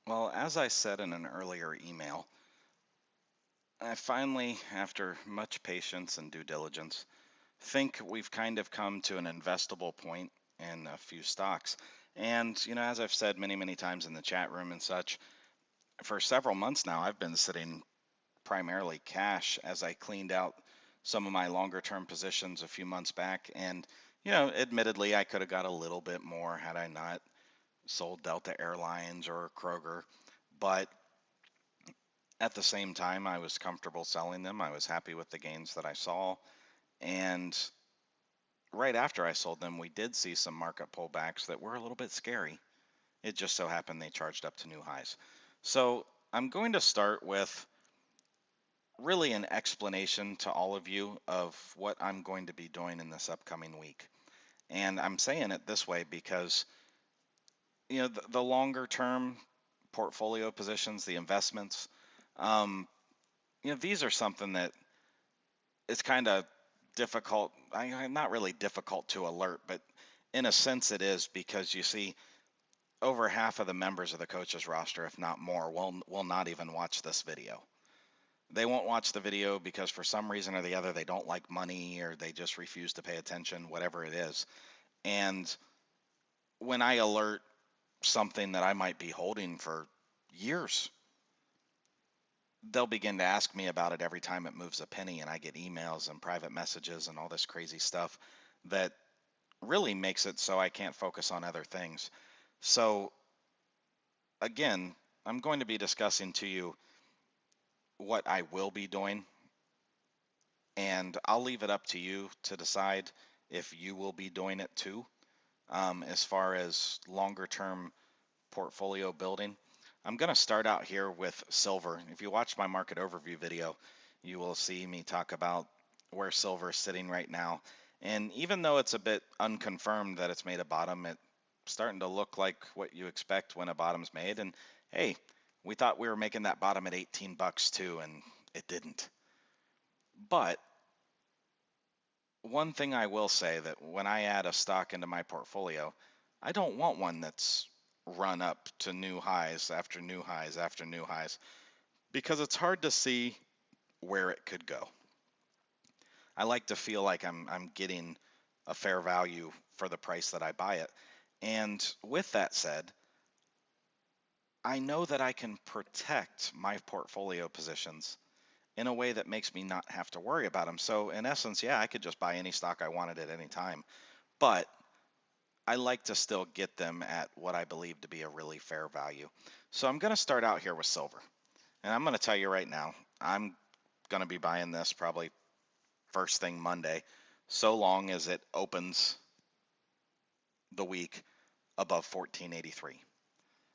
Well, as I said in an earlier email, I finally, after much patience and due diligence, think we've kind of come to an investable point in a few stocks. And, as I've said many, many times in the chat room and such, for several months now, I've been sitting primarily cash as I cleaned out some of my longer term positions a few months back. And, admittedly, I could have got a little bit more had I not sold Delta Airlines or Kroger. But at the same time, I was comfortable selling them. I was happy with the gains that I saw. And right after I sold them, we did see some market pullbacks that were a little bit scary. It just so happened they charged up to new highs. So I'm going to start with really an explanation to all of you of what I'm going to be doing in this upcoming week. And I'm saying it this way because, the longer term portfolio positions, the investments, um, these are something that it's kind of difficult. Not really difficult to alert, but in a sense it is because you see over half of the members of the coaches roster, if not more, will not even watch this video. They won't watch the video because for some reason or the other they don't like money or they just refuse to pay attention, whatever it is. And when I alert something that I might be holding for years, they'll begin to ask me about it every time it moves a penny, and I get emails and private messages and all this crazy stuff that really makes it so I can't focus on other things. So again, I'm going to be discussing to you what I will be doing, and I'll leave it up to you to decide if you will be doing it too, as far as longer term portfolio building. I'm going to start out here with silver. If you watch my market overview video, you will see me talk about where silver is sitting right now. And even though it's a bit unconfirmed that it's made a bottom, it's starting to look like what you expect when a bottom's made. And hey, we thought we were making that bottom at 18 bucks too, and it didn't. But one thing I will say that when I add a stock into my portfolio, I don't want one that's run up to new highs after new highs after new highs because it's hard to see where it could go. I like to feel like I'm getting a fair value for the price that I buy it. And with that said, I know that I can protect my portfolio positions in a way that makes me not have to worry about them. So in essence, yeah, I could just buy any stock I wanted at any time, but I like to still get them at what I believe to be a really fair value. So I'm going to start out here with silver. And I'm going to tell you right now, I'm going to be buying this probably first thing Monday, so long as it opens the week above 1483.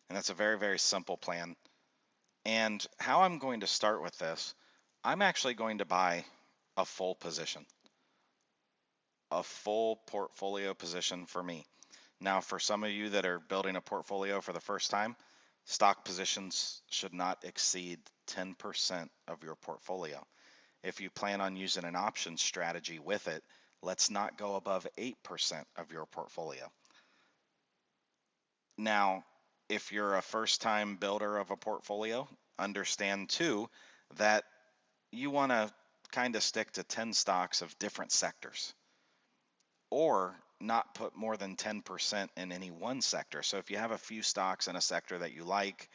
And that's a very, very simple plan. And how I'm going to start with this, I'm actually going to buy a full position, a full portfolio position for me. Now, for some of you that are building a portfolio for the first time, stock positions should not exceed 10% of your portfolio. If you plan on using an option strategy with it, let's not go above 8% of your portfolio. Now, if you're a first time builder of a portfolio, understand too that you want to kind of stick to 10 stocks of different sectors or not put more than 10% in any one sector. So if you have a few stocks in a sector that you like,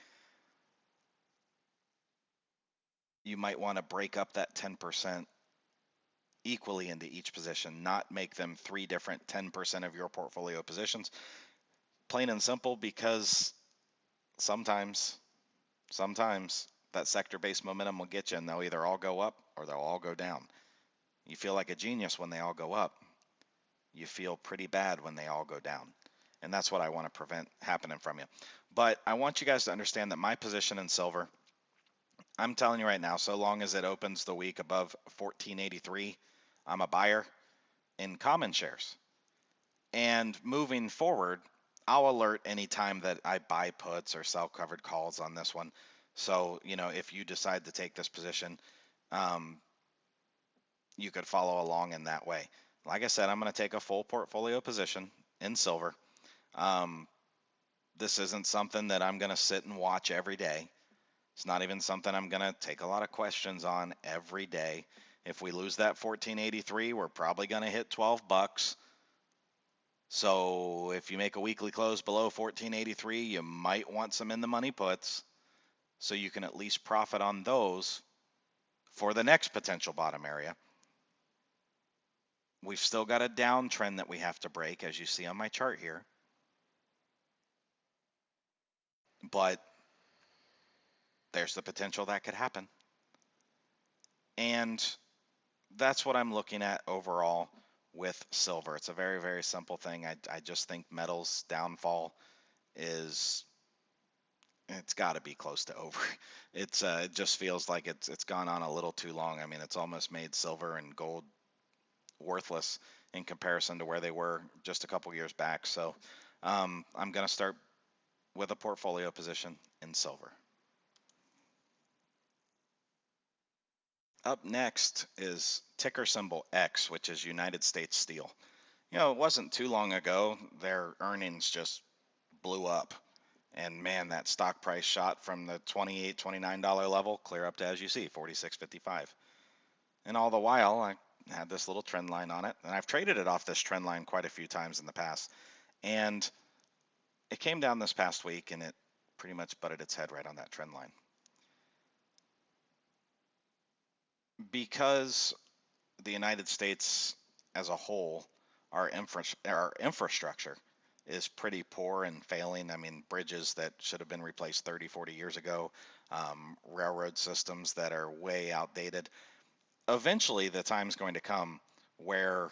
you might want to break up that 10% equally into each position, not make them three different 10% of your portfolio positions. Plain and simple, because sometimes that sector-based momentum will get you, and they'll either all go up or they'll all go down. You feel like a genius when they all go up. You feel pretty bad when they all go down. And that's what I want to prevent happening from you. But I want you guys to understand that my position in silver, I'm telling you right now, so long as it opens the week above 1483, I'm a buyer in common shares. And moving forward, I'll alert anytime that I buy puts or sell covered calls on this one. So, if you decide to take this position, you could follow along in that way. Like I said, I'm going to take a full portfolio position in silver. Um, This isn't something that I'm going to sit and watch every day. It's not even something I'm going to take a lot of questions on every day. If we lose that 1483, we're probably going to hit 12 bucks. So if you make a weekly close below 1483, you might want some in the money puts so you can at least profit on those for the next potential bottom area. We've still got a downtrend that we have to break, as you see on my chart here. But there's the potential that could happen. And that's what I'm looking at overall with silver. It's a very, very simple thing. I just think metals downfall is, it's got to be close to over. It just feels like it's gone on a little too long. I mean, it's almost made silver and gold worthless in comparison to where they were just a couple years back. So I'm going to start with a portfolio position in silver. Up next is ticker symbol X, which is United States Steel. You know, it wasn't too long ago their earnings just blew up. And man, that stock price shot from the $28, $29 level clear up to, as you see, $46.55. And all the while, I had this little trend line on it, and I've traded it off this trend line quite a few times in the past. And it came down this past week, and it pretty much butted its head right on that trend line. Because the United States as a whole, our infrastructure is pretty poor and failing. I mean, bridges that should have been replaced 30, 40 years ago, railroad systems that are way outdated. Eventually, the time's going to come where,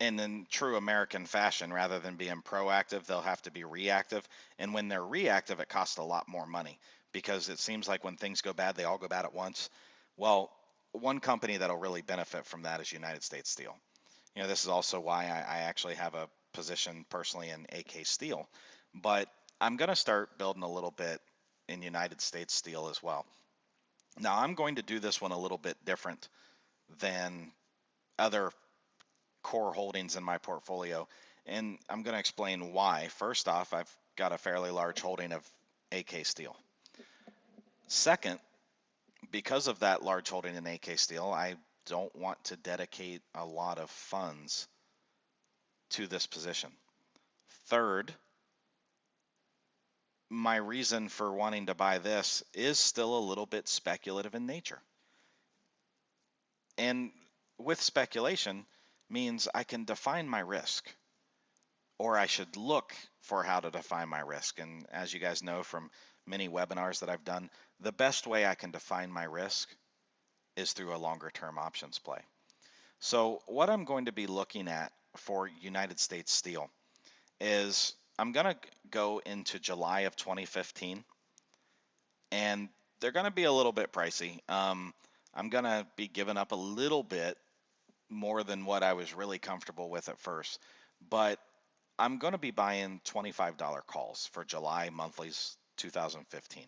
in true American fashion, rather than being proactive, they'll have to be reactive. And when they're reactive, it costs a lot more money because it seems like when things go bad, they all go bad at once. Well, one company that'll really benefit from that is United States Steel. You know, this is also why I actually have a position personally in AK Steel, but I'm going to start building a little bit in United States Steel as well. Now, I'm going to do this one a little bit different than other core holdings in my portfolio, and I'm going to explain why. First off, I've got a fairly large holding of AK Steel. Second, because of that large holding in AK Steel, I don't want to dedicate a lot of funds to this position. Third, my reason for wanting to buy this is still a little bit speculative in nature. And with speculation means I can define my risk, or I should look for how to define my risk. And as you guys know from many webinars that I've done, the best way I can define my risk is through a longer term options play. So what I'm going to be looking at for United States Steel is I'm going to go into July of 2015, and they're going to be a little bit pricey. I'm going to be giving up a little bit more than what I was really comfortable with at first, but I'm going to be buying $25 calls for July monthlies 2015.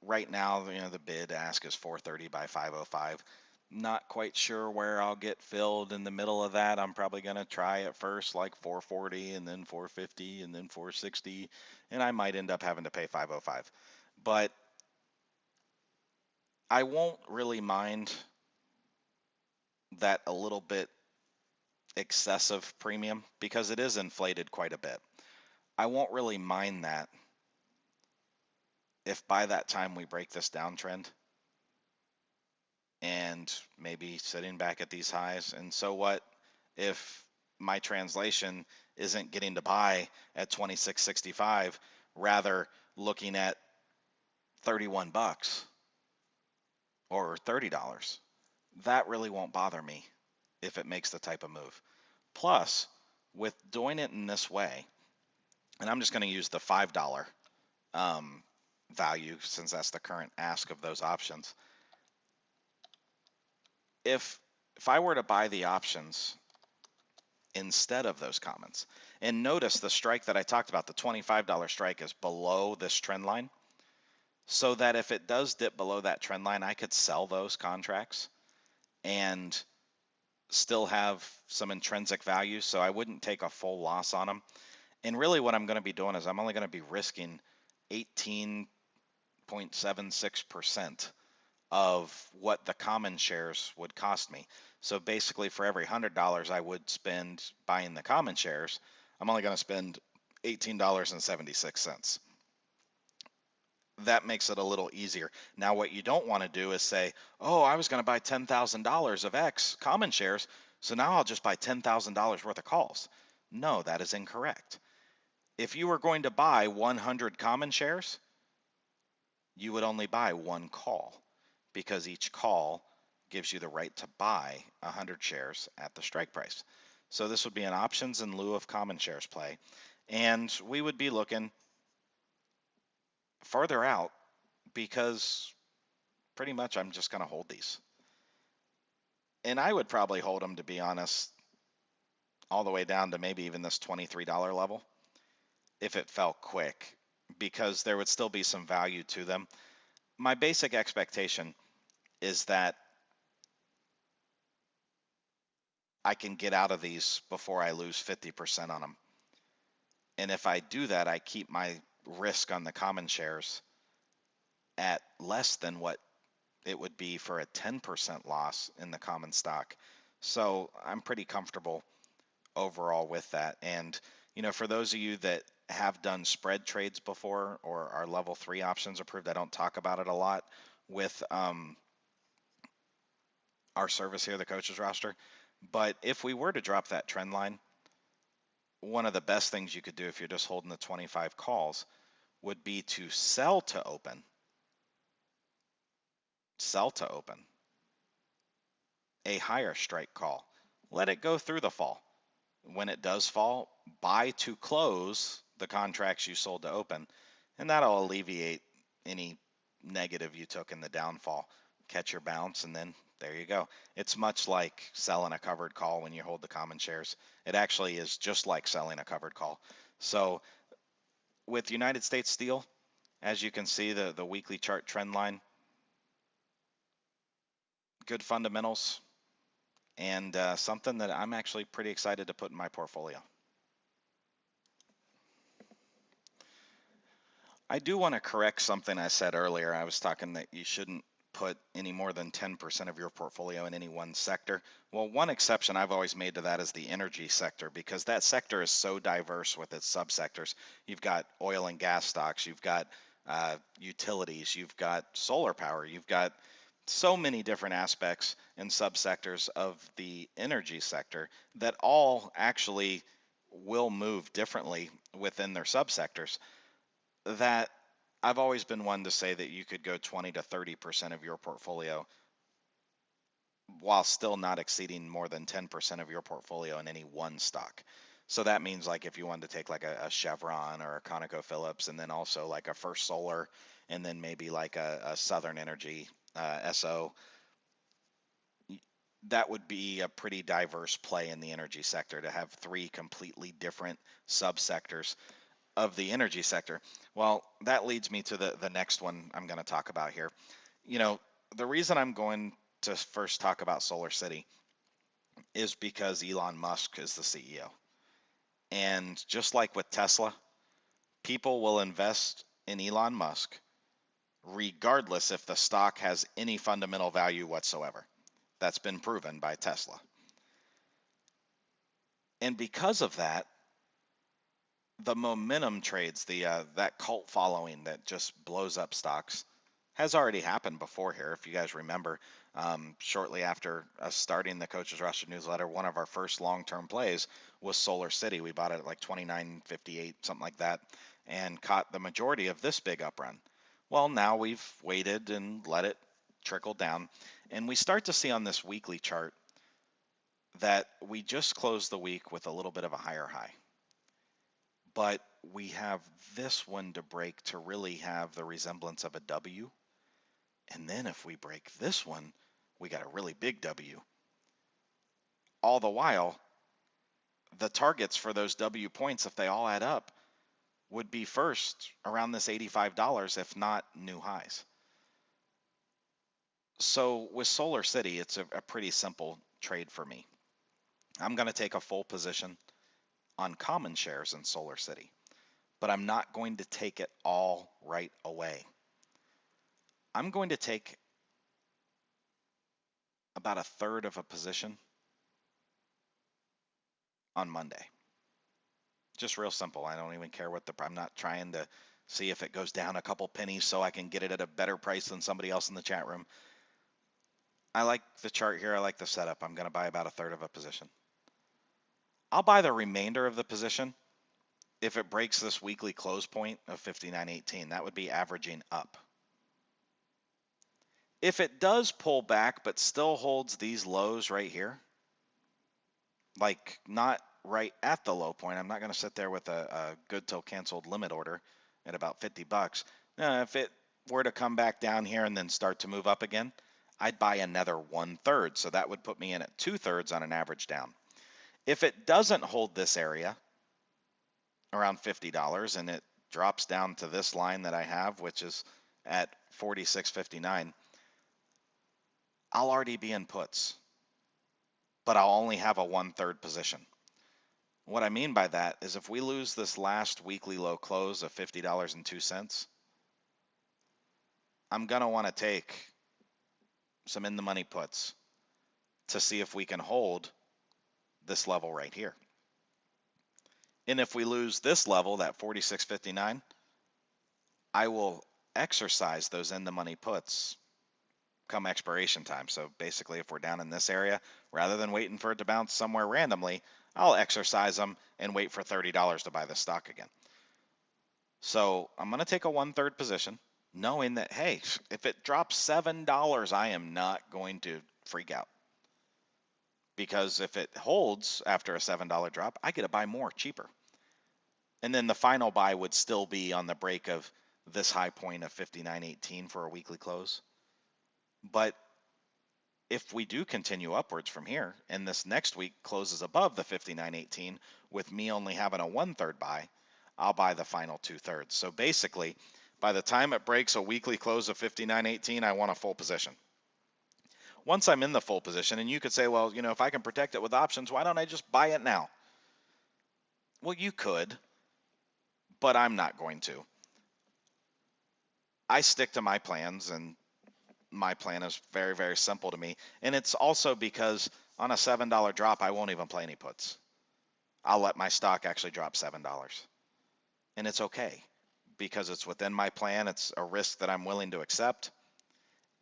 Right now, you know, the bid ask is 430 by 505. Not quite sure where I'll get filled in the middle of that. I'm probably going to try at first like 440 and then 450 and then 460, and I might end up having to pay 505. But I won't really mind that a little bit excessive premium because it is inflated quite a bit. I won't really mind that if by that time we break this downtrend and maybe sitting back at these highs. And so what if my translation isn't getting to buy at 26.65, rather looking at 31 bucks or $30? That really won't bother me if it makes the type of move. Plus, with doing it in this way, and I'm just going to use the $5 value since that's the current ask of those options. If I were to buy the options instead of those comments, and notice the strike that I talked about, the $25 strike is below this trend line, so that if it does dip below that trend line, I could sell those contracts and still have some intrinsic value, so I wouldn't take a full loss on them. And really what I'm going to be doing is I'm only going to be risking 18.76% of what the common shares would cost me. So basically for every $100 I would spend buying the common shares, I'm only going to spend $18.76. That makes it a little easier. Now, what you don't want to do is say, oh, I was going to buy $10,000 of X common shares, so now I'll just buy $10,000 worth of calls. No, that is incorrect. If you were going to buy 100 common shares, you would only buy one call because each call gives you the right to buy 100 shares at the strike price. So this would be an options in lieu of common shares play. And we would be looking further out because pretty much I'm just going to hold these. And I would probably hold them, to be honest, all the way down to maybe even this $23 level if it fell quick, because there would still be some value to them. My basic expectation is that I can get out of these before I lose 50% on them. And if I do that, I keep my risk on the common shares at less than what it would be for a 10% loss in the common stock. So I'm pretty comfortable overall with that. And, for those of you that have done spread trades before or are level 3 options approved, I don't talk about it a lot with our service here, the coaches roster. But if we were to drop that trend line, one of the best things you could do if you're just holding the 25 calls would be to sell to open a higher strike call. Let it go through the fall. When it does fall, buy to close the contracts you sold to open, and that'll alleviate any negative you took in the downfall. Catch your bounce, and then there you go. It's much like selling a covered call when you hold the common shares. It actually is just like selling a covered call. So with United States Steel, as you can see, the weekly chart trend line, good fundamentals, and something that I'm actually pretty excited to put in my portfolio. I do want to correct something I said earlier. I was talking that you shouldn't put any more than 10% of your portfolio in any one sector. Well, one exception I've always made to that is the energy sector, because that sector is so diverse with its subsectors. You've got oil and gas stocks, you've got utilities, you've got solar power, you've got so many different aspects and subsectors of the energy sector that all actually will move differently within their subsectors, that I've always been one to say that you could go 20 to 30% of your portfolio while still not exceeding more than 10% of your portfolio in any one stock. So that means like if you wanted to take like a Chevron or a ConocoPhillips, and then also like a First Solar, and then maybe like a Southern Energy SO, that would be a pretty diverse play in the energy sector to have three completely different subsectors of the energy sector. Well, that leads me to the next one I'm going to talk about here. The reason I'm going to first talk about Solar City is because Elon Musk is the CEO. And just like with Tesla, people will invest in Elon Musk regardless if the stock has any fundamental value whatsoever. That's been proven by Tesla. And because of that, the momentum trades, that cult following that just blows up stocks, has already happened before here. If you guys remember, shortly after us starting the Coaches Roster newsletter, one of our first long-term plays was Solar City. We bought it at like 29.58, something like that, and caught the majority of this big up run. Well, now we've waited and let it trickle down, and we start to see on this weekly chart that we just closed the week with a little bit of a higher high. But we have this one to break to really have the resemblance of a W. And then if we break this one, we got a really big W. All the while, the targets for those W points, if they all add up, would be first around this $85, if not new highs. So with Solar City, it's a pretty simple trade for me. I'm going to take a full position on common shares in SolarCity, but I'm not going to take it all right away. I'm going to take about a third of a position on Monday. Just real simple. I don't even care I'm not trying to see if it goes down a couple pennies so I can get it at a better price than somebody else in the chat room. I like the chart here. I like the setup. I'm going to buy about a third of a position. I'll buy the remainder of the position if it breaks this weekly close point of 59.18. That would be averaging up. If it does pull back but still holds these lows right here, like not right at the low point, I'm not going to sit there with a good till canceled limit order at about 50 bucks. Now, if it were to come back down here and then start to move up again, I'd buy another 1/3. So that would put me in at 2/3 on an average down. If it doesn't hold this area around $50 and it drops down to this line that I have, which is at 46.59, I'll already be in puts, but I'll only have a 1/3 position. What I mean by that is if we lose this last weekly low close of $50.02, I'm going to want to take some in the money puts to see if we can hold this level right here. And if we lose this level, that 46.59, I will exercise those in the money puts come expiration time. So basically, if we're down in this area, rather than waiting for it to bounce somewhere randomly, I'll exercise them and wait for $30 to buy the stock again. So I'm going to take a 1/3 position, knowing that, hey, if it drops $7, I am not going to freak out. Because if it holds after a $7 drop, I get to buy more cheaper. And then the final buy would still be on the break of this high point of 59.18 for a weekly close. But if we do continue upwards from here and this next week closes above the 59.18 with me only having a 1/3 buy, I'll buy the final 2/3. So basically, by the time it breaks a weekly close of 59.18, I want a full position. Once I'm in the full position, and you could say, well, if I can protect it with options, why don't I just buy it now? Well, you could, but I'm not going to. I stick to my plans, and my plan is very, very simple to me. And it's also because on a $7 drop, I won't even play any puts. I'll let my stock actually drop $7. And it's okay because it's within my plan. It's a risk that I'm willing to accept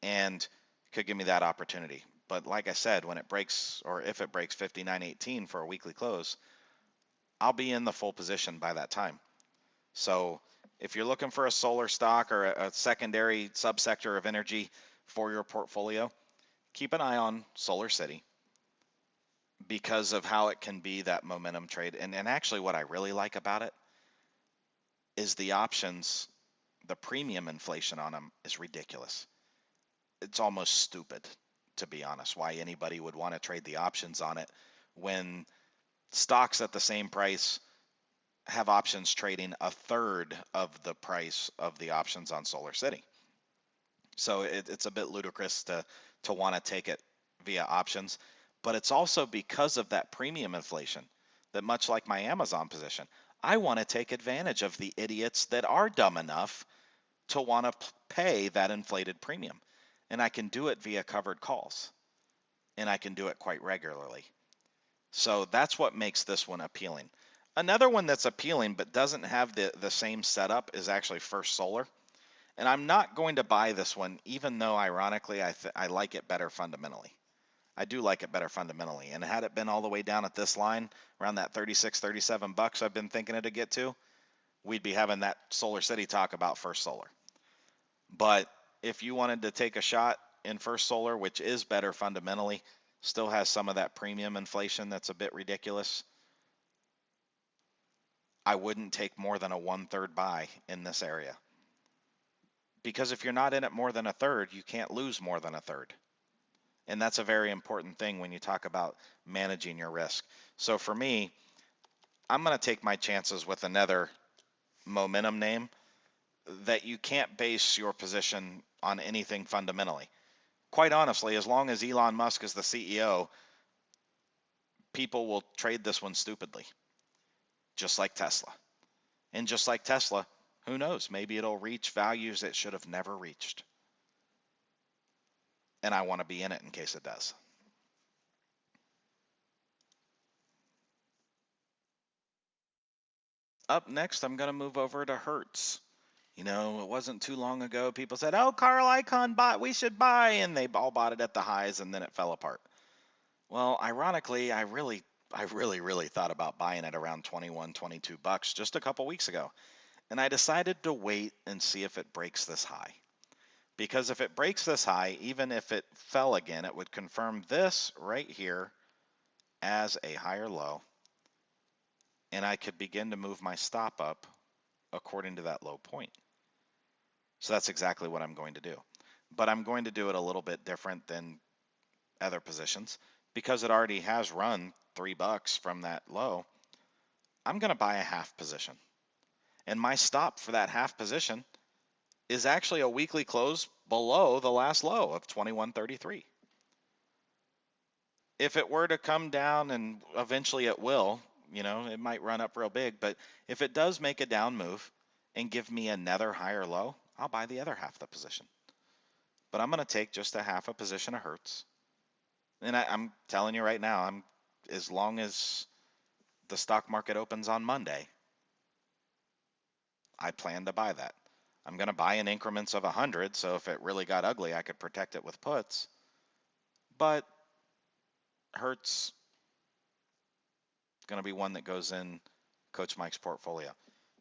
and could give me that opportunity. But like I said, when it breaks, or if it breaks 59.18 for a weekly close, I'll be in the full position by that time. So if you're looking for a solar stock or a secondary subsector of energy for your portfolio, keep an eye on SolarCity because of how it can be that momentum trade. And actually what I really like about it is the options, the premium inflation on them is ridiculous. It's almost stupid, to be honest, why anybody would want to trade the options on it when stocks at the same price have options trading a third of the price of the options on SolarCity. So it's a bit ludicrous to want to take it via options, but it's also because of that premium inflation that, much like my Amazon position, I want to take advantage of the idiots that are dumb enough to want to pay that inflated premium. And I can do it via covered calls, and I can do it quite regularly. So that's what makes this one appealing. Another one that's appealing but doesn't have the same setup is actually First Solar. And I'm not going to buy this one, even though ironically I like it better fundamentally. I do like it better fundamentally. And had it been all the way down at this line, around that 36, 37 bucks I've been thinking it'd get to, we'd be having that SolarCity talk about First Solar. But if you wanted to take a shot in First Solar, which is better fundamentally, still has some of that premium inflation that's a bit ridiculous, I wouldn't take more than a 1/3 buy in this area. Because if you're not in it more than a third, you can't lose more than a third. And that's a very important thing when you talk about managing your risk. So for me, I'm going to take my chances with another momentum name that you can't base your position on anything fundamentally. Quite honestly, as long as Elon Musk is the CEO, people will trade this one stupidly. just like Tesla. And just like Tesla, who knows, maybe it'll reach values it should have never reached. And I want to be in it in case it does. Up next, I'm going to move over to Hertz. You know, it wasn't too long ago people said, "Oh, Carl Icahn bought, we should buy," and they all bought it at the highs and then it fell apart. Well, ironically, I really thought about buying it around 21, 22 bucks just a couple weeks ago. And I decided to wait and see if it breaks this high. Because if it breaks this high, even if it fell again, it would confirm this right here as a higher low. And I could begin to move my stop up according to that low point. So that's exactly what I'm going to do. But I'm going to do it a little bit different than other positions because it already has run $3 from that low. I'm going to buy a half position. And my stop for that half position is actually a weekly close below the last low of 21.33. If it were to come down, and eventually it will, you know, it might run up real big, but if it does make a down move and give me another higher low, I'll buy the other half of the position. But I'm going to take just a half a position of Hertz. And I'm telling you right now, as long as the stock market opens on Monday, I plan to buy that. I'm going to buy in increments of 100, so if it really got ugly, I could protect it with puts. But Hertz going to be one that goes in Coach Mike's portfolio.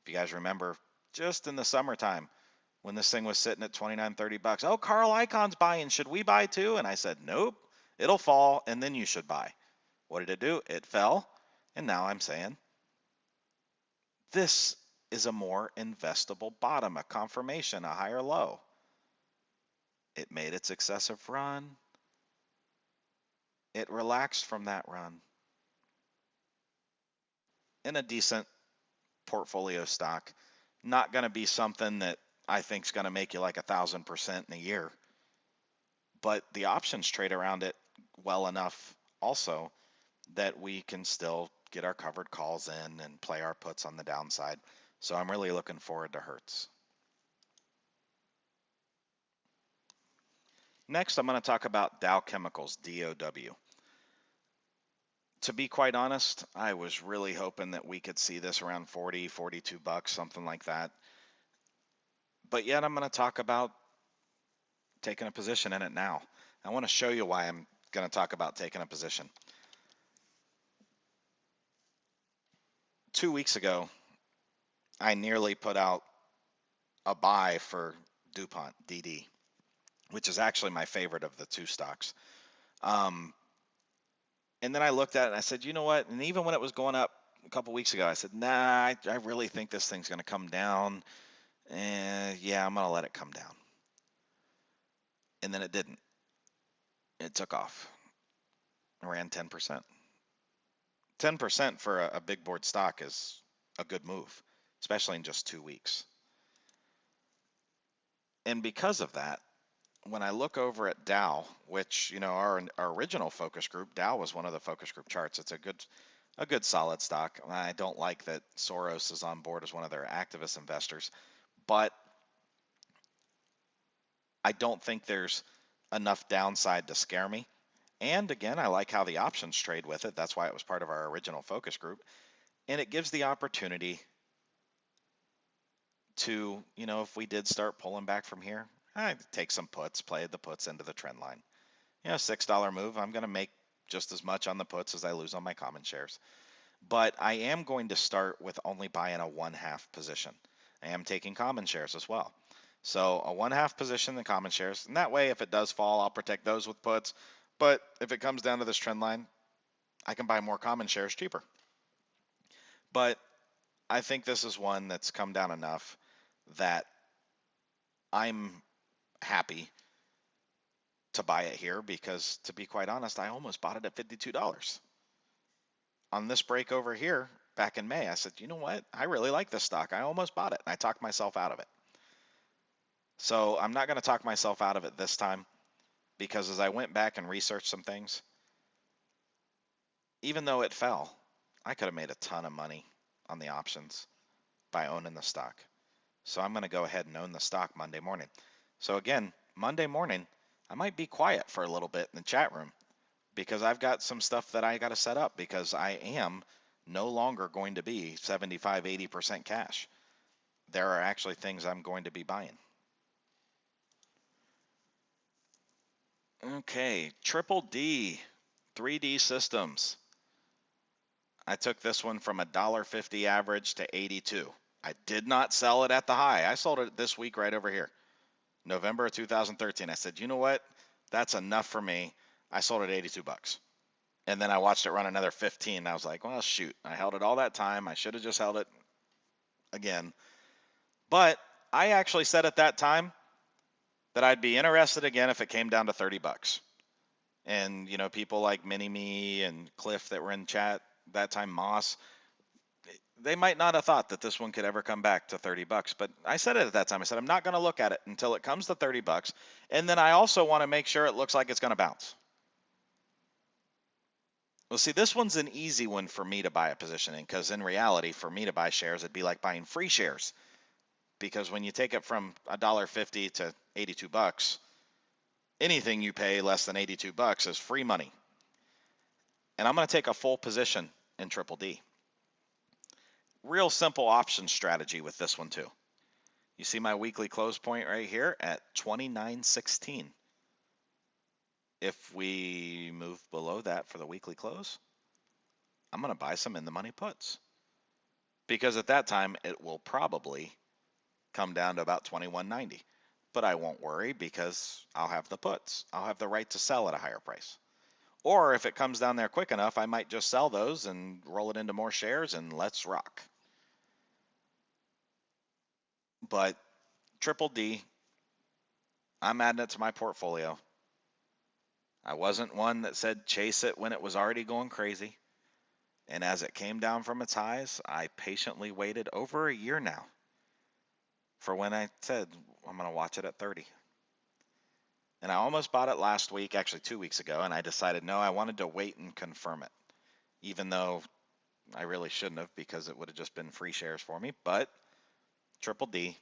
If you guys remember, just in the summertime, when this thing was sitting at 29, 30 bucks, "Oh, Carl Icahn's buying. Should we buy too?" And I said, "Nope, it'll fall, and then you should buy." What did it do? It fell, and now I'm saying this is a more investable bottom, a confirmation, a higher low. It made its excessive run. It relaxed from that run. In a decent portfolio stock, not going to be something that I think is going to make you like 1,000% in a year, but the options trade around it well enough also that we can still get our covered calls in and play our puts on the downside. So I'm really looking forward to Hertz. Next, I'm going to talk about Dow Chemicals, DOW. To be quite honest, I was really hoping that we could see this around 40, 42 bucks, something like that. But yet I'm going to talk about taking a position in it now. I want to show you why I'm going to talk about taking a position. 2 weeks ago, I nearly put out a buy for DuPont, DD, which is actually my favorite of the two stocks. And then I looked at it and I said, you know what? And even when it was going up a couple weeks ago, I said, nah, I really think this thing's going to come down. And yeah, I'm going to let it come down. And then it didn't. It took off. It ran 10%. 10% for a big board stock is a good move, especially in just 2 weeks. And because of that, when I look over at Dow, which, you know, our original focus group, Dow was one of the focus group charts. It's a good solid stock. I don't like that Soros is on board as one of their activist investors, but I don't think there's enough downside to scare me. And again, I like how the options trade with it. That's why it was part of our original focus group. And it gives the opportunity to, you know, if we did start pulling back from here, I'd take some puts, play the puts into the trend line. You know, $6 move, I'm going to make just as much on the puts as I lose on my common shares. But I am going to start with only buying a 1/2 position. I am taking common shares as well. So a 1/2 position in common shares. And that way, if it does fall, I'll protect those with puts. But if it comes down to this trend line, I can buy more common shares cheaper. But I think this is one that's come down enough that I'm happy to buy it here because, to be quite honest, I almost bought it at $52. On this break over here back in May, I said, you know what? I really like this stock. I almost bought it. And I talked myself out of it. So I'm not going to talk myself out of it this time because as I went back and researched some things, even though it fell, I could have made a ton of money on the options by owning the stock. So I'm going to go ahead and own the stock Monday morning. So again, Monday morning, I might be quiet for a little bit in the chat room because I've got some stuff that I got to set up because I am no longer going to be 75, 80% cash. There are actually things I'm going to be buying. Okay, Triple D, 3D Systems. I took this one from $1.50 average to 82. I did not sell it at the high. I sold it this week right over here, November of 2013. I said, you know what? That's enough for me. I sold it 82 bucks. And then I watched it run another 15. And I was like, well, shoot, I held it all that time. I should have just held it again. But I actually said at that time that I'd be interested again if it came down to 30 bucks. And, you know, people like Mini-Me and Cliff that were in chat that time, Moss, they might not have thought that this one could ever come back to 30 bucks. But I said it at that time. I said, I'm not going to look at it until it comes to 30 bucks. And then I also want to make sure it looks like it's going to bounce. Well, see, this one's an easy one for me to buy a position in because in reality, for me to buy shares, it'd be like buying free shares. Because when you take it from $1.50 to 82 bucks, anything you pay less than 82 bucks is free money. And I'm going to take a full position in Triple D. Real simple option strategy with this one too. You see my weekly close point right here at 29.16. If we move below that for the weekly close, I'm going to buy some in the money puts. Because at that time, it will probably come down to about 21.90. But I won't worry because I'll have the puts. I'll have the right to sell at a higher price. Or if it comes down there quick enough, I might just sell those and roll it into more shares and let's rock. But Triple D, I'm adding it to my portfolio. I wasn't one that said chase it when it was already going crazy. And as it came down from its highs, I patiently waited over a year now for when I said I'm going to watch it at 30. And I almost bought it last week, actually 2 weeks ago, and I decided no, I wanted to wait and confirm it, even though I really shouldn't have because it would have just been free shares for me. But Triple D,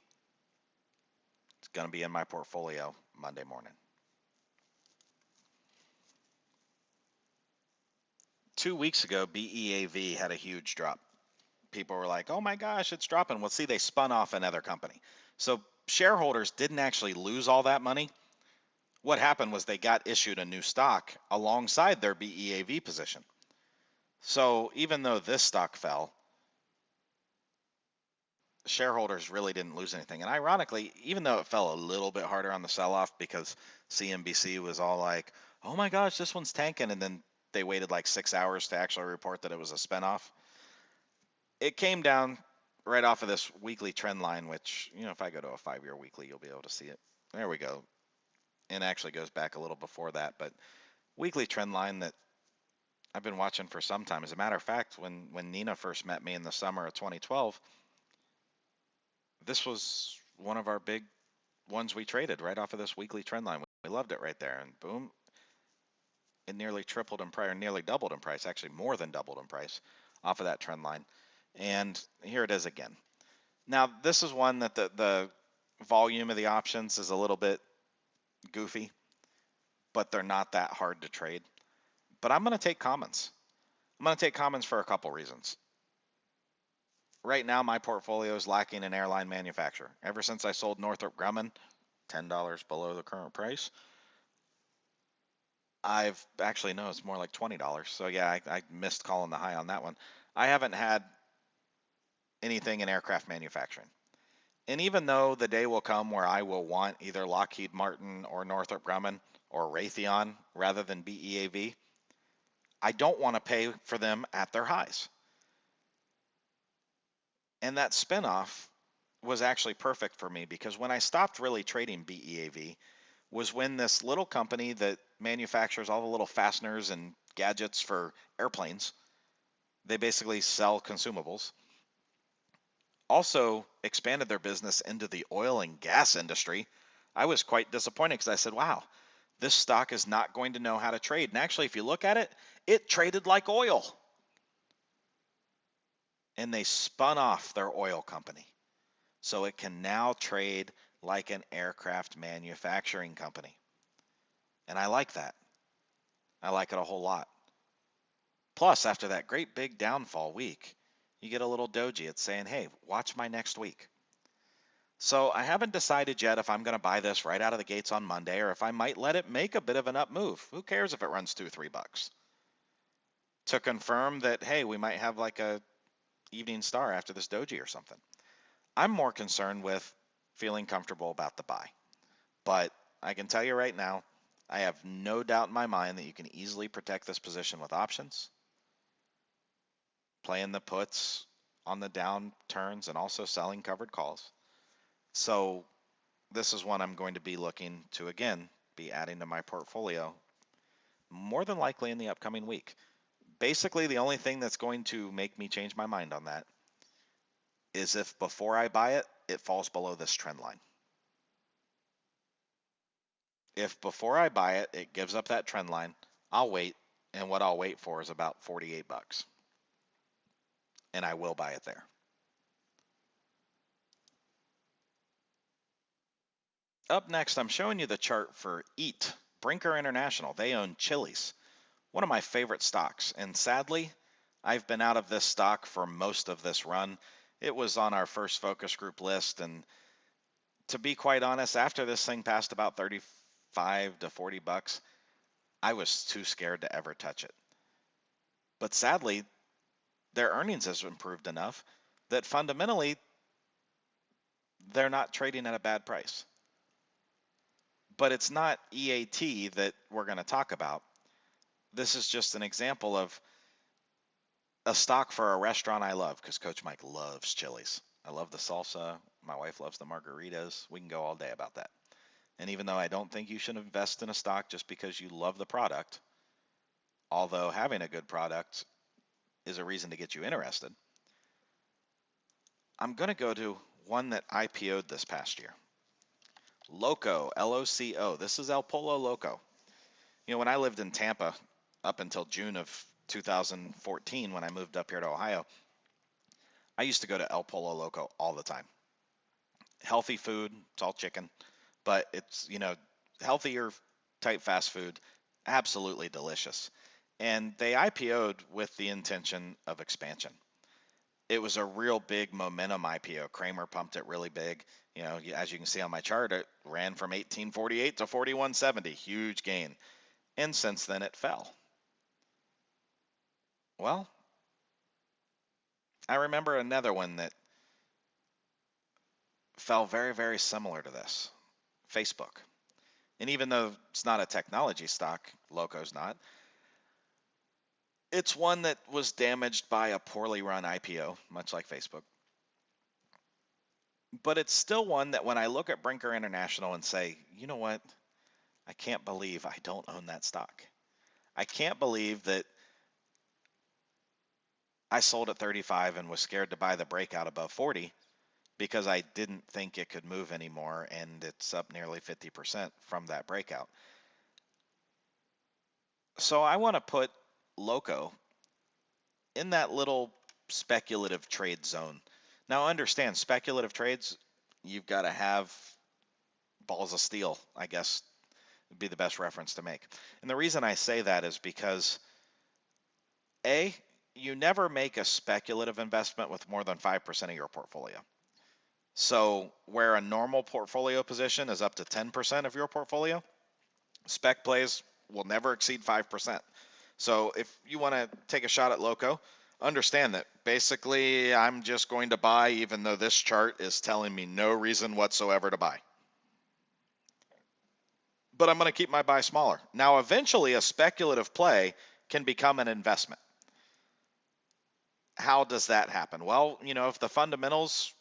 it's going to be in my portfolio Monday morning. 2 weeks ago, BEAV had a huge drop. People were like, oh my gosh, it's dropping. Well, see, they spun off another company. So shareholders didn't actually lose all that money. What happened was they got issued a new stock alongside their BEAV position. So even though this stock fell, shareholders really didn't lose anything. And ironically, even though it fell a little bit harder on the sell-off because CNBC was all like, oh my gosh, this one's tanking, and then they waited like 6 hours to actually report that it was a spinoff, it came down right off of this weekly trend line, which, you know, if I go to a 5-year weekly, you'll be able to see it. There we go. And actually goes back a little before that, but weekly trend line that I've been watching for some time. As a matter of fact, when Nina first met me in the summer of 2012, this was one of our big ones we traded right off of this weekly trend line. We loved it right there, and boom, it nearly tripled in price, or nearly doubled in price, actually more than doubled in price off of that trend line. And here it is again. Now, this is one that the volume of the options is a little bit goofy, but they're not that hard to trade. But I'm going to take commons. I'm going to take commons for a couple reasons. Right now, my portfolio is lacking an airline manufacturer. Ever since I sold Northrop Grumman, $10 below the current price, I've actually, no, it's more like $20. So yeah, I missed calling the high on that one. I haven't had anything in aircraft manufacturing. And even though the day will come where I will want either Lockheed Martin or Northrop Grumman or Raytheon rather than BEAV, I don't want to pay for them at their highs. And that spinoff was actually perfect for me because when I stopped really trading BEAV was when this little company that manufactures all the little fasteners and gadgets for airplanes, they basically sell consumables, also expanded their business into the oil and gas industry. I was quite disappointed because I said, wow, this stock is not going to know how to trade. And actually, if you look at it, it traded like oil. and they spun off their oil company. So it can now trade like an aircraft manufacturing company. And I like that. I like it a whole lot. Plus, after that great big downfall week, you get a little doji. It's saying, hey, watch my next week. So I haven't decided yet if I'm going to buy this right out of the gates on Monday or if I might let it make a bit of an up move. Who cares if it runs $2-3? To confirm that, hey, we might have like a evening star after this doji or something. I'm more concerned with feeling comfortable about the buy. But I can tell you right now, I have no doubt in my mind that you can easily protect this position with options, playing the puts on the downturns and also selling covered calls. So this is one I'm going to be looking to, again, be adding to my portfolio more than likely in the upcoming week. Basically, the only thing that's going to make me change my mind on that is if before I buy it, it falls below this trend line. If before I buy it, it gives up that trend line, I'll wait, and what I'll wait for is about $48, and I will buy it there. Up next, I'm showing you the chart for EAT, Brinker International. They own Chili's, one of my favorite stocks, and sadly, I've been out of this stock for most of this run. It was on our first focus group list, and to be quite honest, after this thing passed about 35 to $40, I was too scared to ever touch it. But sadly, their earnings has improved enough that fundamentally they're not trading at a bad price. But it's not EAT that we're going to talk about. This is just an example of a stock for a restaurant I love because Coach Mike loves Chili's. I love the salsa. My wife loves the margaritas. We can go all day about that. And even though I don't think you should invest in a stock just because you love the product, although having a good product is a reason to get you interested, I'm going to go to one that IPO'd this past year. Loco, L-O-C-O. This is El Pollo Loco. You know, when I lived in Tampa up until June of 2014, when I moved up here to Ohio, I used to go to El Pollo Loco all the time. Healthy food, it's all chicken, but it's, healthier type fast food, absolutely delicious. And they IPO'd with the intention of expansion. It was a real big momentum IPO. Kramer pumped it really big. You know, as you can see on my chart, it ran from 1848 to 4170, huge gain. And since then it fell. Well, I remember another one that fell very, very similar to this, Facebook. And even though it's not a technology stock, Loco's not, it's one that was damaged by a poorly run IPO, much like Facebook. But it's still one that when I look at Brinker International and say, you know what, I can't believe I don't own that stock. I can't believe that I sold at 35 and was scared to buy the breakout above 40 because I didn't think it could move anymore, and it's up nearly 50% from that breakout. So I want to put Loco in that little speculative trade zone. Now understand, speculative trades, you've got to have balls of steel, I guess would be the best reference to make. And the reason I say that is because A, you never make a speculative investment with more than 5% of your portfolio. So where a normal portfolio position is up to 10% of your portfolio, spec plays will never exceed 5%. So if you want to take a shot at Loco, understand that basically I'm just going to buy even though this chart is telling me no reason whatsoever to buy. But I'm going to keep my buy smaller. Now, eventually a speculative play can become an investment. How does that happen? Well, if the fundamentals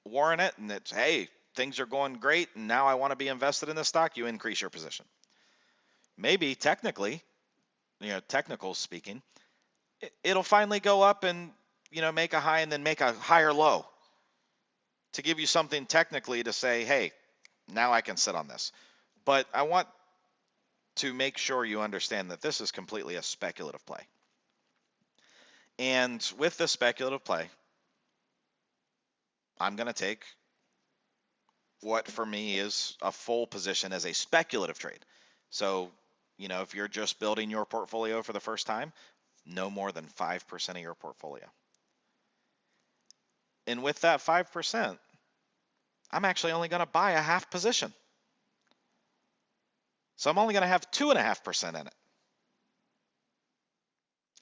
warrant it and it's, hey, things are going great and now I want to be invested in this stock, you increase your position. Maybe technically, technical speaking, it'll finally go up and, make a high and then make a higher low to give you something technically to say, hey, now I can sit on this. But I want to make sure you understand that this is completely a speculative play. And with the speculative play, I'm going to take what for me is a full position as a speculative trade. So, if you're just building your portfolio for the first time, no more than 5% of your portfolio. And with that 5%, I'm actually only going to buy a half position. So I'm only going to have 2.5% in it.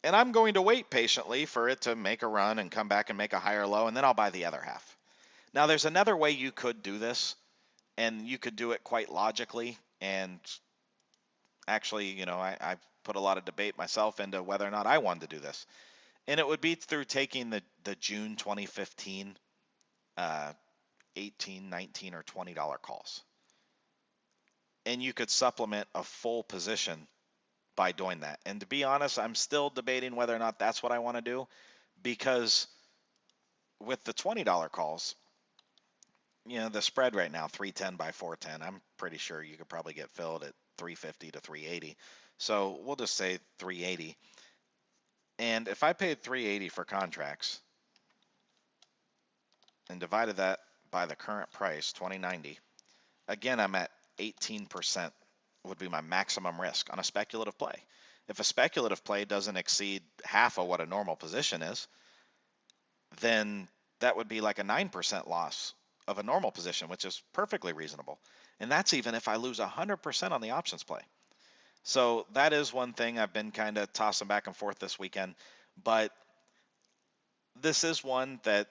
And I'm going to wait patiently for it to make a run and come back and make a higher low, and then I'll buy the other half. Now, there's another way you could do this, and you could do it quite logically. And actually, I put a lot of debate myself into whether or not I wanted to do this. And it would be through taking the June 2015 $18, $19, or $20 calls. And you could supplement a full position by doing that. And to be honest, I'm still debating whether or not that's what I want to do, because with the $20 calls, the spread right now, 310 by 410, I'm pretty sure you could probably get filled at 350 to 380. So we'll just say 380. And if I paid 380 for contracts and divided that by the current price, 2090, again, I'm at 18% would be my maximum risk on a speculative play. If a speculative play doesn't exceed half of what a normal position is, then that would be like a 9% loss of a normal position, which is perfectly reasonable. And that's even if I lose 100% on the options play. So that is one thing I've been kind of tossing back and forth this weekend. But this is one that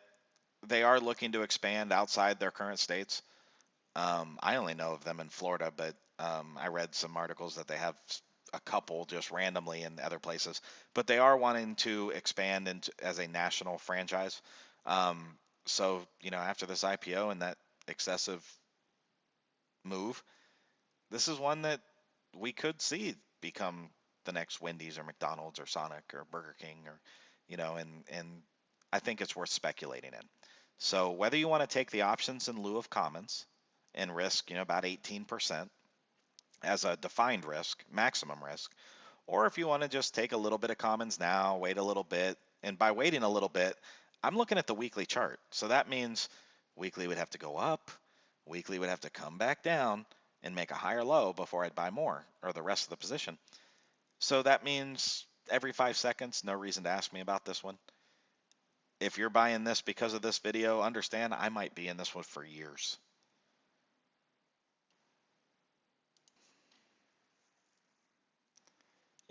they are looking to expand outside their current states. I only know of them in Florida, but I read some articles that they have a couple just randomly in other places. But they are wanting to expand into as a national franchise. So, after this IPO and that excessive move, this is one that we could see become the next Wendy's or McDonald's or Sonic or Burger King, or, and I think it's worth speculating in. So whether you want to take the options in lieu of commons and risk, about 18% as a defined risk, maximum risk, or if you want to just take a little bit of commons now, wait a little bit, and by waiting a little bit, I'm looking at the weekly chart. So that means weekly would have to go up, weekly would have to come back down and make a higher low before I'd buy more or the rest of the position. So that means every 5 seconds, no reason to ask me about this one. If you're buying this because of this video, understand I might be in this one for years.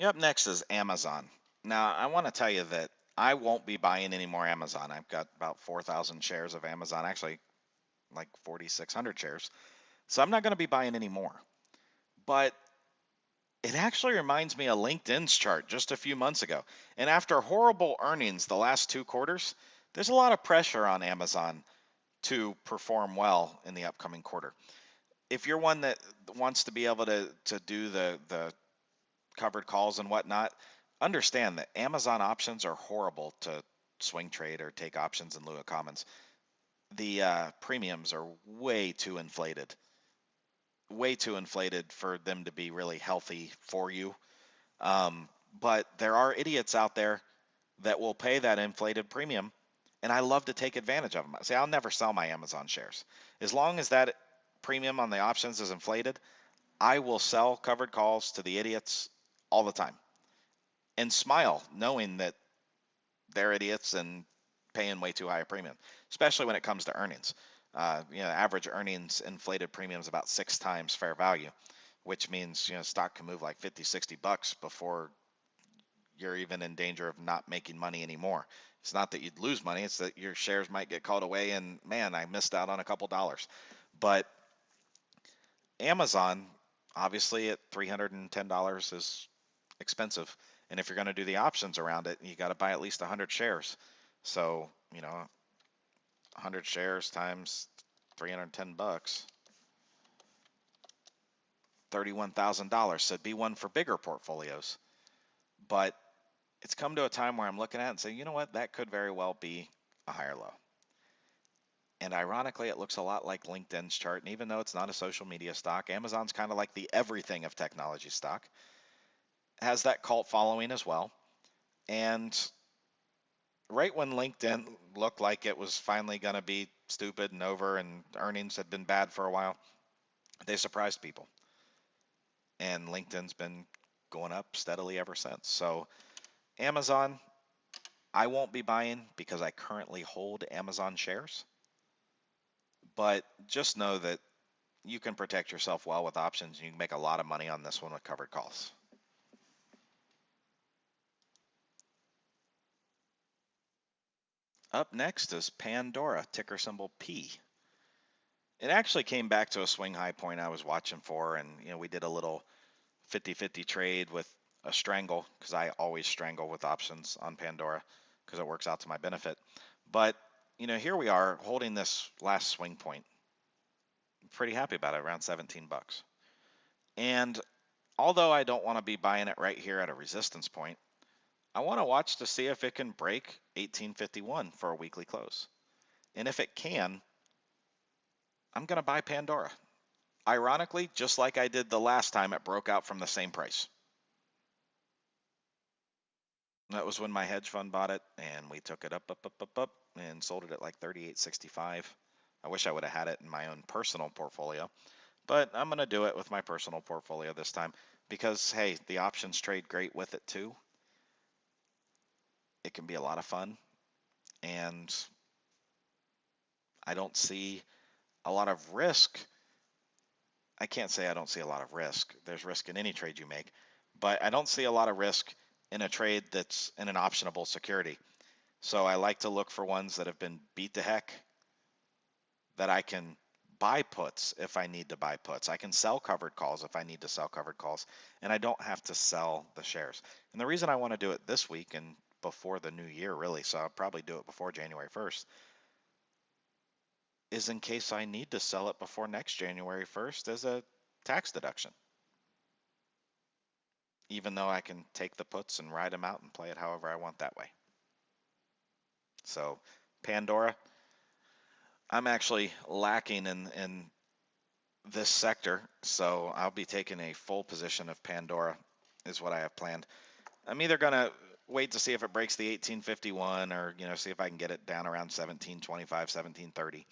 Up next is Amazon. Now, I want to tell you that I won't be buying any more Amazon. I've got about 4,000 shares of Amazon, actually like 4,600 shares. So I'm not going to be buying any more. But it actually reminds me of LinkedIn's chart just a few months ago. And after horrible earnings the last 2 quarters, there's a lot of pressure on Amazon to perform well in the upcoming quarter. If you're one that wants to be able to do the covered calls and whatnot, understand that Amazon options are horrible to swing trade or take options in lieu of commons. The premiums are way too inflated for them to be really healthy for you. But there are idiots out there that will pay that inflated premium, and I love to take advantage of them. See, I'll never sell my Amazon shares. As long as that premium on the options is inflated, I will sell covered calls to the idiots all the time and smile knowing that they're idiots and paying way too high a premium, especially when it comes to earnings. Average earnings inflated premiums about 6 times fair value, which means, stock can move like 50, 60 bucks before you're even in danger of not making money anymore. It's not that you'd lose money, it's that your shares might get called away and man, I missed out on a couple dollars. But Amazon, obviously at $310 is expensive. And if you're going to do the options around it, you got to buy at least 100 shares. So, 100 shares times 310 bucks, $31,000. So it'd be one for bigger portfolios. But it's come to a time where I'm looking at it and saying, you know what, that could very well be a higher low. And ironically, it looks a lot like LinkedIn's chart. And even though it's not a social media stock, Amazon's kind of like the everything of technology stock. Has that cult following as well. And right when LinkedIn looked like it was finally going to be stupid and over, and earnings had been bad for a while. They surprised people, and LinkedIn's been going up steadily ever since. So Amazon, I won't be buying because I currently hold Amazon shares, but just know that you can protect yourself well with options. You can make a lot of money on this one with covered calls. Up next is Pandora, ticker symbol P. It actually came back to a swing high point I was watching for, and we did a little 50-50 trade with a strangle, because I always strangle with options on Pandora because it works out to my benefit. But here we are holding this last swing point. I'm pretty happy about it, around 17 bucks. And although I don't want to be buying it right here at a resistance point, I want to watch to see if it can break 1851 for a weekly close. And if it can, I'm going to buy Pandora. Ironically, just like I did the last time it broke out from the same price. That was when my hedge fund bought it, and we took it up, and sold it at like 38.65. I wish I would have had it in my own personal portfolio, but I'm going to do it with my personal portfolio this time because, hey, the options trade great with it too. It can be a lot of fun, and I don't see a lot of risk. I can't say I don't see a lot of risk. There's risk in any trade you make, but I don't see a lot of risk in a trade that's in an optionable security. So I like to look for ones that have been beat to heck, that I can buy puts if I need to buy puts. I can sell covered calls if I need to sell covered calls, and I don't have to sell the shares. And the reason I want to do it this week and before the new year, really, so I'll probably do it before January 1st, is in case I need to sell it before next January 1st as a tax deduction. Even though I can take the puts and ride them out and play it however I want that way. So Pandora, I'm actually lacking in this sector, so I'll be taking a full position of Pandora is what I have planned. I'm either going to wait to see if it breaks the 1851 or, see if I can get it down around 1725, 1730,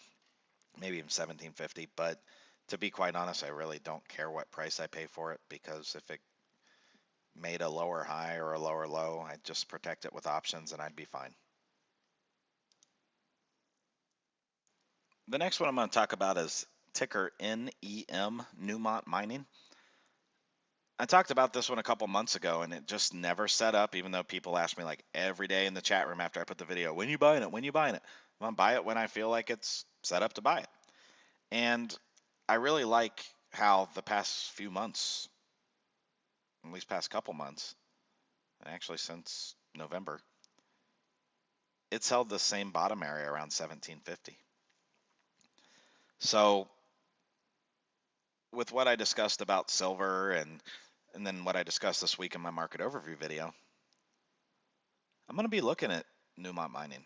maybe even 1750. But to be quite honest, I really don't care what price I pay for it, because if it made a lower high or a lower low, I'd just protect it with options and I'd be fine. The next one I'm going to talk about is ticker NEM, Newmont Mining. I talked about this one a couple months ago, and it just never set up, even though people ask me like every day in the chat room after I put the video, when you buying it? When you buying it? I'm going to buy it when I feel like it's set up to buy it. And I really like how the past few months, at least past couple months, actually since November, it's held the same bottom area around 1750. So with what I discussed about silver and then what I discussed this week in my market overview video, I'm going to be looking at Newmont Mining.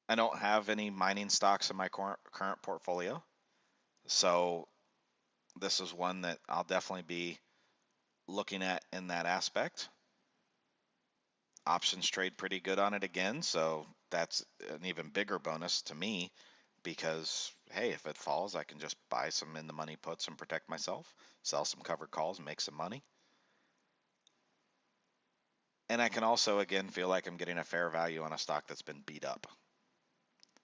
I don't have any mining stocks in my current portfolio, so this is one that I'll definitely be looking at in that aspect. Options trade pretty good on it again, so that's an even bigger bonus to me, because hey, if it falls, I can just buy some in the money puts and protect myself, sell some covered calls and make some money. And I can also again feel like I'm getting a fair value on a stock that's been beat up.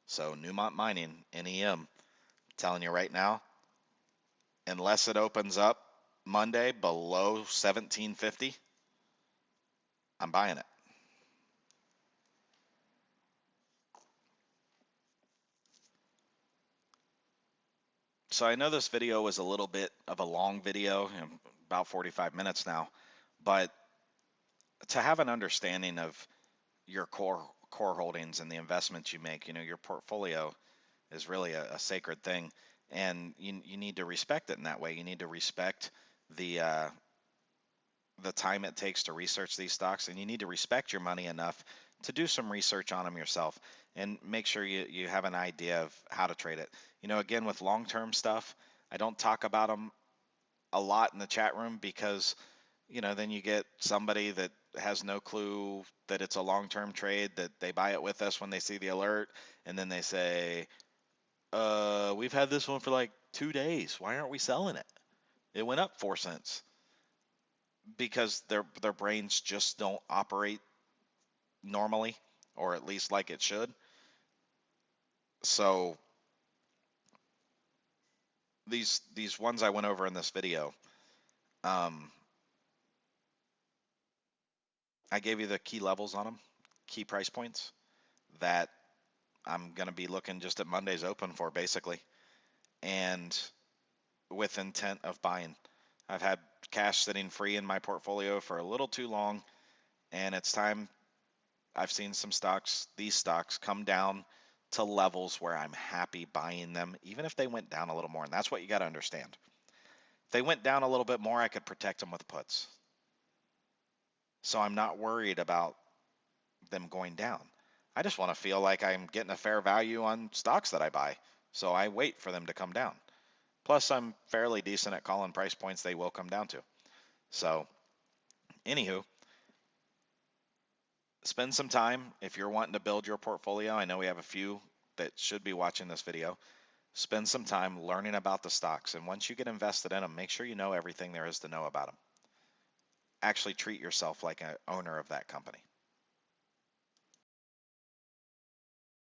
So Newmont Mining, NEM, telling you right now, unless it opens up Monday below 1750, I'm buying it. So I know this video was a little bit of a long video, about 45 minutes now, but to have an understanding of your core holdings and the investments you make, your portfolio is really a sacred thing, and you need to respect it in that way. You need to respect the time it takes to research these stocks, and you need to respect your money enough to do some research on them yourself and make sure you have an idea of how to trade it. Again, with long-term stuff, I don't talk about them a lot in the chat room, because then you get somebody that has no clue that it's a long-term trade, that they buy it with us when they see the alert, and then they say, we've had this one for like 2 days. Why aren't we selling it? It went up 4 cents. Because their brains just don't operate normally, or at least like it should. So these ones I went over in this video, I gave you the key levels on them, key price points that I'm going to be looking just at Monday's open for, basically, and with intent of buying. I've had cash sitting free in my portfolio for a little too long, and it's time. I've seen some stocks, these stocks, come down to levels where I'm happy buying them, even if they went down a little more. And that's what you got to understand. If they went down a little bit more, I could protect them with puts. So I'm not worried about them going down. I just want to feel like I'm getting a fair value on stocks that I buy. So I wait for them to come down. Plus, I'm fairly decent at calling price points they will come down to. So, anywho, spend some time if you're wanting to build your portfolio. I know we have a few that should be watching this video. Spend some time learning about the stocks, and once you get invested in them, make sure you know everything there is to know about them. Actually treat yourself like an owner of that company.